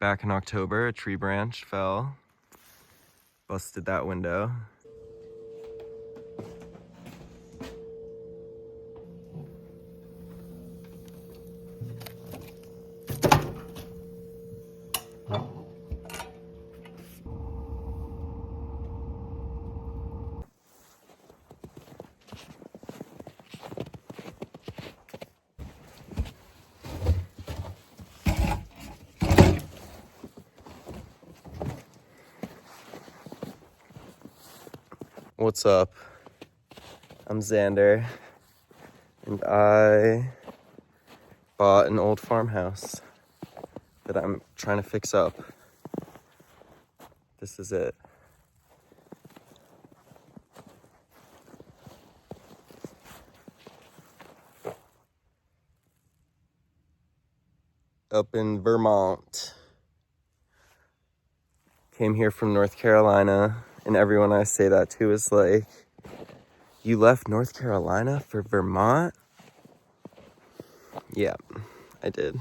Back in October, a tree branch fell, busted that window. What's up? I'm Zander, and I bought an old farmhouse that I'm trying to fix up. This is it. Up in Vermont. Came here from North Carolina, and everyone I say that to is like, you left North Carolina for Vermont? Yeah, I did.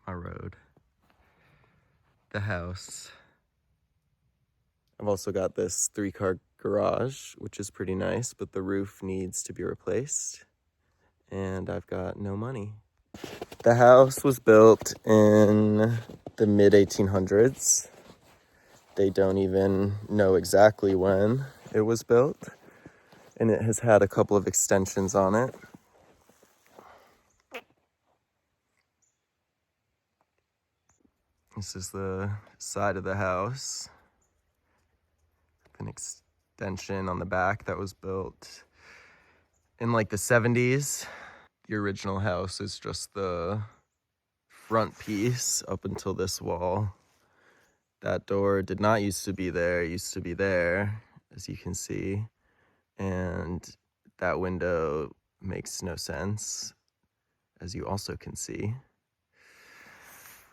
My road. The house. I've also got this 3-car garage, which is pretty nice, but the roof needs to be replaced, and I've got no money. The house was built in the mid-1800s. They don't even know exactly when it was built, and it has had a couple of extensions on it. This is the side of the house. An extension on the back that was built in like the 70s. The original house is just the front piece up until this wall. That door did not used to be there, it used to be there, as you can see. And that window makes no sense, as you also can see.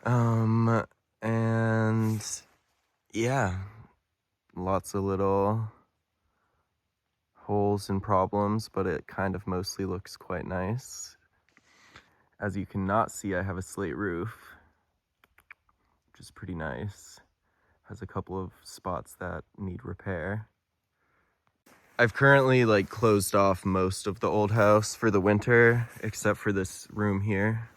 And yeah, lots of little holes and problems, but it kind of mostly looks quite nice. As you cannot see, I have a slate roof, which is pretty nice. Has a couple of spots that need repair. I've currently like closed off most of the old house for the winter, except for this room here.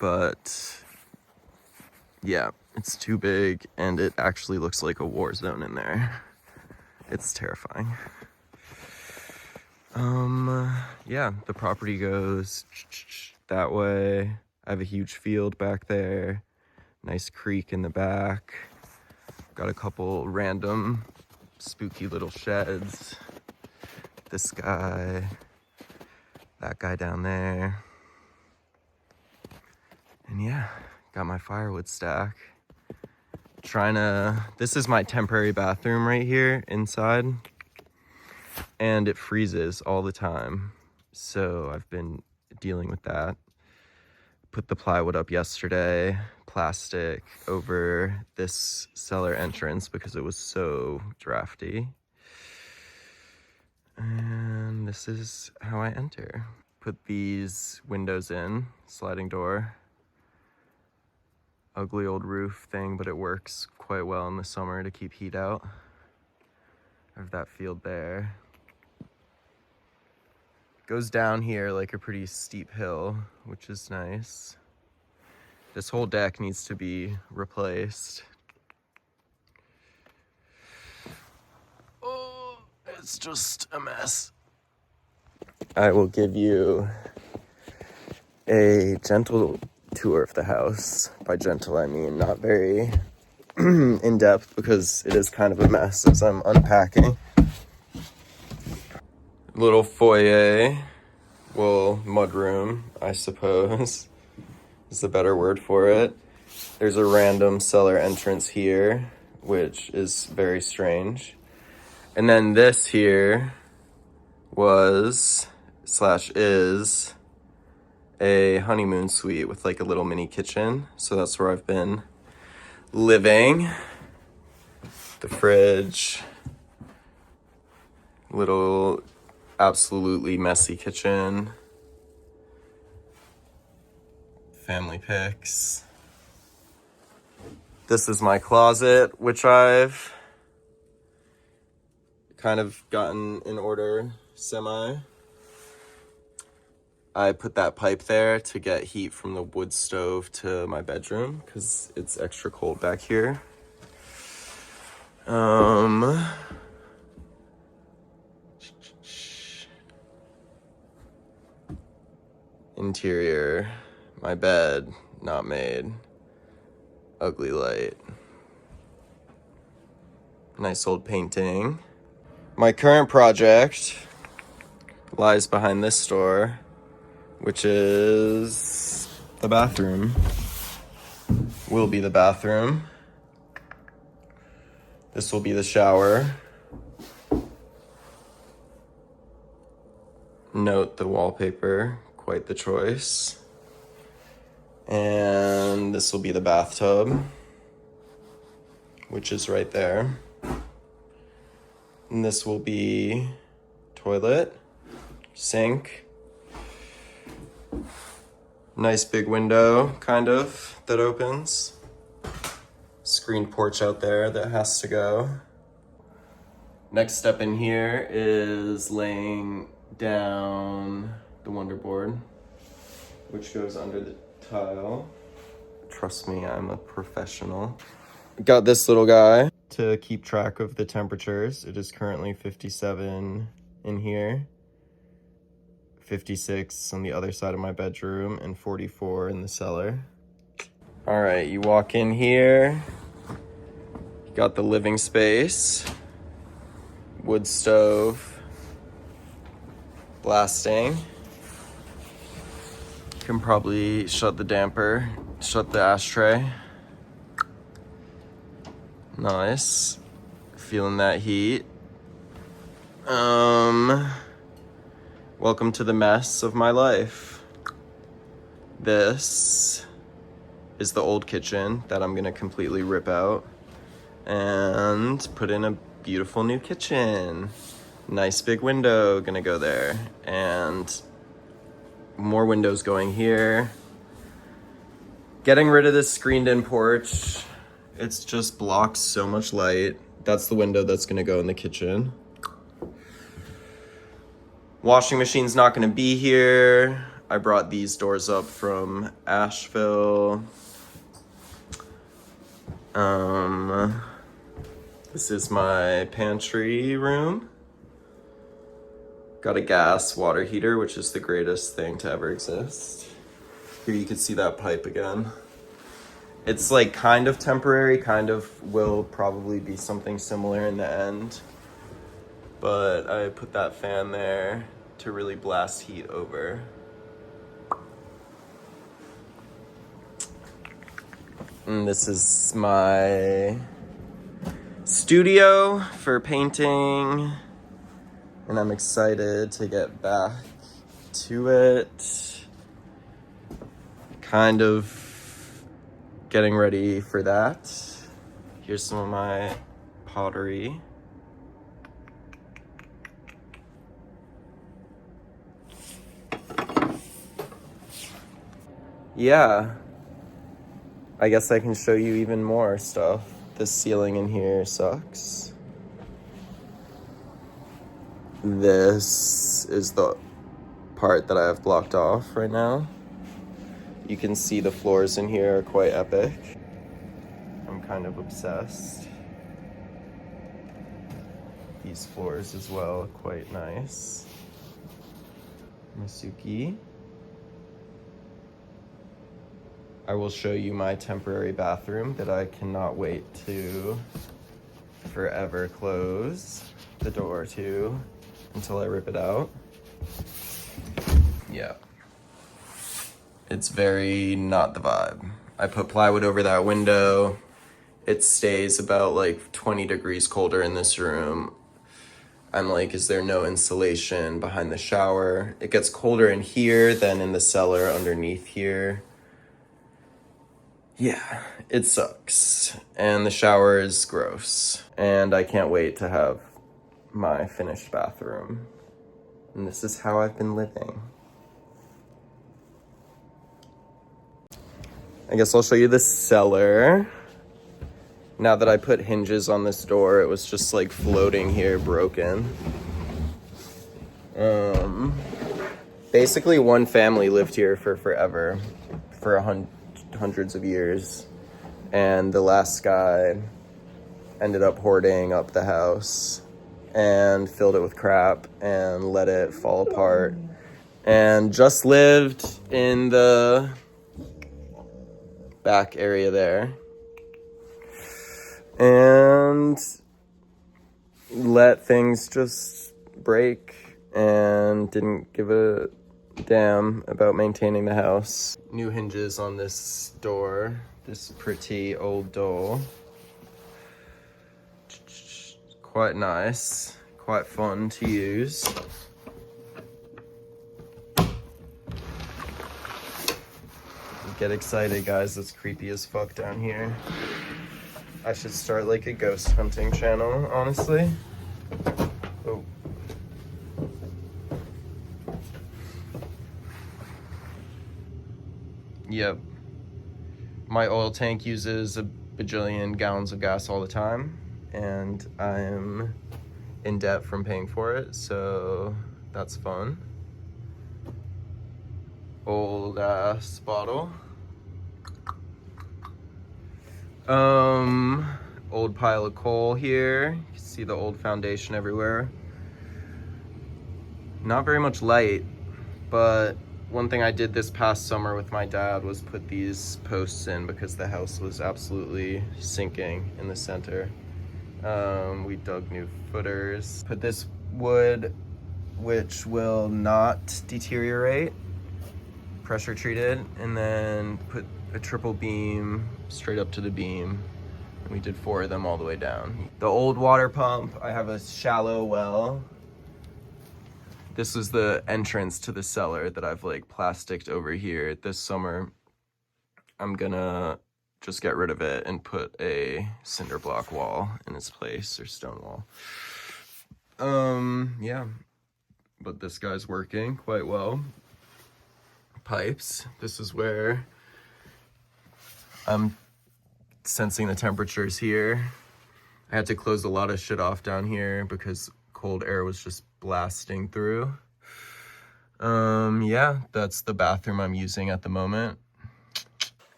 But yeah, it's too big and it actually looks like a war zone in there. It's terrifying. Yeah, the property goes that way. I have a huge field back there. Nice creek in the back. Got a couple random spooky little sheds. This guy, that guy down there. And yeah, got my firewood stack. This is my temporary bathroom right here inside. And it freezes all the time. So I've been dealing with that. Put the plywood up yesterday, plastic over this cellar entrance because it was so drafty. And this is how I enter. Put these windows in, sliding door. Ugly old roof thing, but it works quite well in the summer to keep heat out. I have that field there. Goes down here like a pretty steep hill, which is nice. This whole deck needs to be replaced. Oh, it's just a mess. I will give you a gentle tour of the house. By gentle, I mean not very in-depth because it is kind of a mess as I'm unpacking. Little foyer, well, mudroom, I suppose, is the better word for it. There's a random cellar entrance here, which is very strange. And then this here was, / is, a honeymoon suite with like a little mini kitchen. So that's where I've been living. The fridge, little absolutely messy kitchen. Family pics. This is my closet, which I've kind of gotten in order semi. I put that pipe there to get heat from the wood stove to my bedroom because it's extra cold back here. Interior, my bed, not made. Ugly light. Nice old painting. My current project lies behind this door, which is the bathroom. Will be the bathroom. This will be the shower. Note the wallpaper, quite the choice. And this will be the bathtub, which is right there. And this will be toilet, sink. Nice big window, kind of, that opens. Screened porch out there that has to go. Next step in here is laying down the Wonder Board, which goes under the tile. Trust me, I'm a professional. Got this little guy to keep track of the temperatures. It is currently 57 in here, 56 on the other side of my bedroom, and 44 in the cellar. All right, you walk in here. You got the living space, wood stove, blasting. Can probably shut the damper, shut the ashtray. Nice. Feeling that heat. Welcome to the mess of my life. This is the old kitchen that I'm gonna completely rip out and put in a beautiful new kitchen. Nice big window gonna go there, and more windows going here. Getting rid of this screened in porch. It's just blocks so much light. That's the window that's gonna go in the kitchen. Washing machine's not gonna be here. I brought these doors up from Asheville. This is my pantry room. Got a gas water heater, which is the greatest thing to ever exist. Here you can see that pipe again. It's like kind of temporary, kind of will probably be something similar in the end. But I put that fan there to really blast heat over. And this is my studio for painting. And I'm excited to get back to it. Kind of getting ready for that. Here's some of my pottery. Yeah, I guess I can show you even more stuff. This ceiling in here sucks. This is the part that I have blocked off right now. You can see the floors in here are quite epic. I'm kind of obsessed. These floors as well, quite nice. Masuki. I will show you my temporary bathroom that I cannot wait to forever close the door to until I rip it out. Yeah. It's very not the vibe. I put plywood over that window. It stays about like 20 degrees colder in this room. I'm like, is there no insulation behind the shower? It gets colder in here than in the cellar underneath here. Yeah, it sucks. And the shower is gross. And I can't wait to have my finished bathroom. And this is how I've been living. I guess I'll show you the cellar. Now that I put hinges on this door, it was just like floating here, broken. Basically one family lived here for forever, for hundreds of years. And the last guy ended up hoarding up the house and filled it with crap and let it fall apart. And just lived in the back area there. And let things just break and didn't give a damn about maintaining the house. New hinges on this door, this pretty old door. Quite nice, quite fun to use. Get excited, guys, it's creepy as fuck down here. I should start like a ghost hunting channel, honestly. Oh. Yep. My oil tank uses a bajillion gallons of gas all the time, and I'm in debt from paying for it, so that's fun. Old ass bottle. Old pile of coal here. You can see the old foundation everywhere. Not very much light, but one thing I did this past summer with my dad was put these posts in because the house was absolutely sinking in the center. We dug new footers. Put this wood, which will not deteriorate, pressure treated, and then put a triple beam straight up to the beam. And we did 4 of them all the way down. The old water pump, I have a shallow well. This was the entrance to the cellar that I've like plasticed over here. This summer, I'm gonna just get rid of it and put a cinder block wall in its place, or stone wall. Yeah, but this guy's working quite well. Pipes, this is where I'm sensing the temperatures here. I had to close a lot of shit off down here because cold air was just blasting through. Yeah, that's the bathroom I'm using at the moment.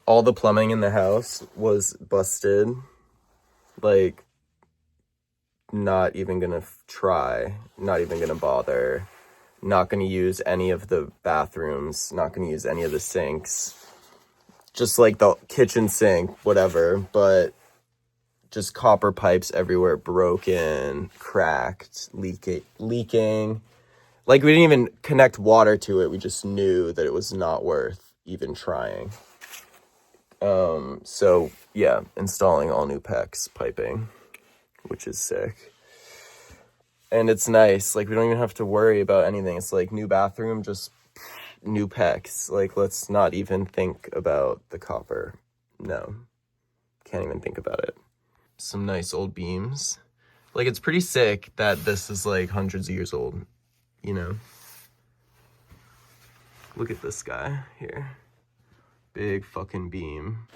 All the plumbing in the house was busted. Like, not even gonna try, not even gonna bother. Not gonna use any of the bathrooms, not gonna use any of the sinks. Just like the kitchen sink, whatever, but just copper pipes everywhere, broken, cracked, leaking. Like, we didn't even connect water to it. We just knew that it was not worth even trying. So yeah, installing all new PEX piping, which is sick. And it's nice. Like, we don't even have to worry about anything. It's like new bathroom, just new PEX. Like, let's not even think about the copper. No, can't even think about it. Some nice old beams. Like, it's pretty sick that this is like hundreds of years old, you know? Look at this guy here. Big fucking beam.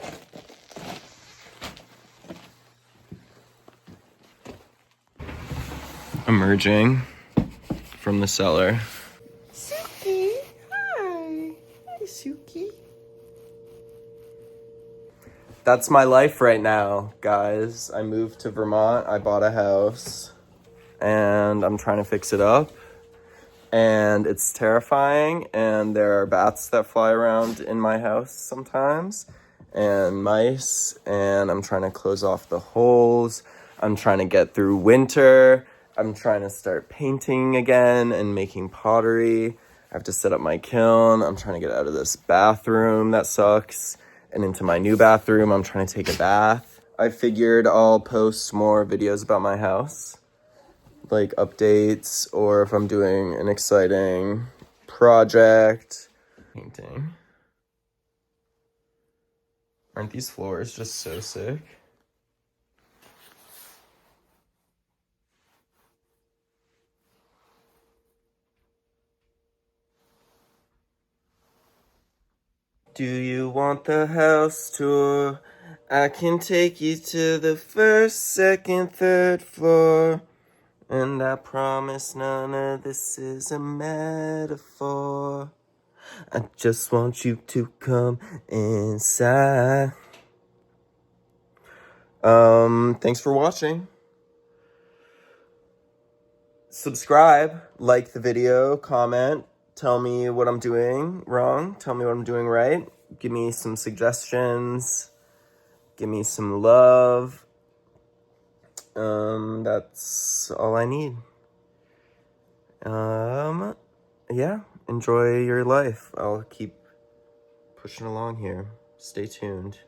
Emerging from the cellar. Suki, hi. Hi, Suki. That's my life right now, guys. I moved to Vermont. I bought a house and I'm trying to fix it up. And it's terrifying, and there are bats that fly around in my house sometimes, and mice, and I'm trying to close off the holes. I'm trying to get through winter. I'm trying to start painting again and making pottery. I have to set up my kiln. I'm trying to get out of this bathroom that sucks and into my new bathroom. I'm trying to take a bath. I figured I'll post more videos about my house, like updates, or if I'm doing an exciting project. Painting. Aren't these floors just so sick? Do you want the house tour? I can take you to the first, second, third floor. And I promise none of this is a metaphor. I just want you to come inside. Thanks for watching. Subscribe, like the video, comment, tell me what I'm doing wrong, tell me what I'm doing right, give me some suggestions, give me some love. That's all I need. Yeah, enjoy your life. I'll keep pushing along here. Stay tuned.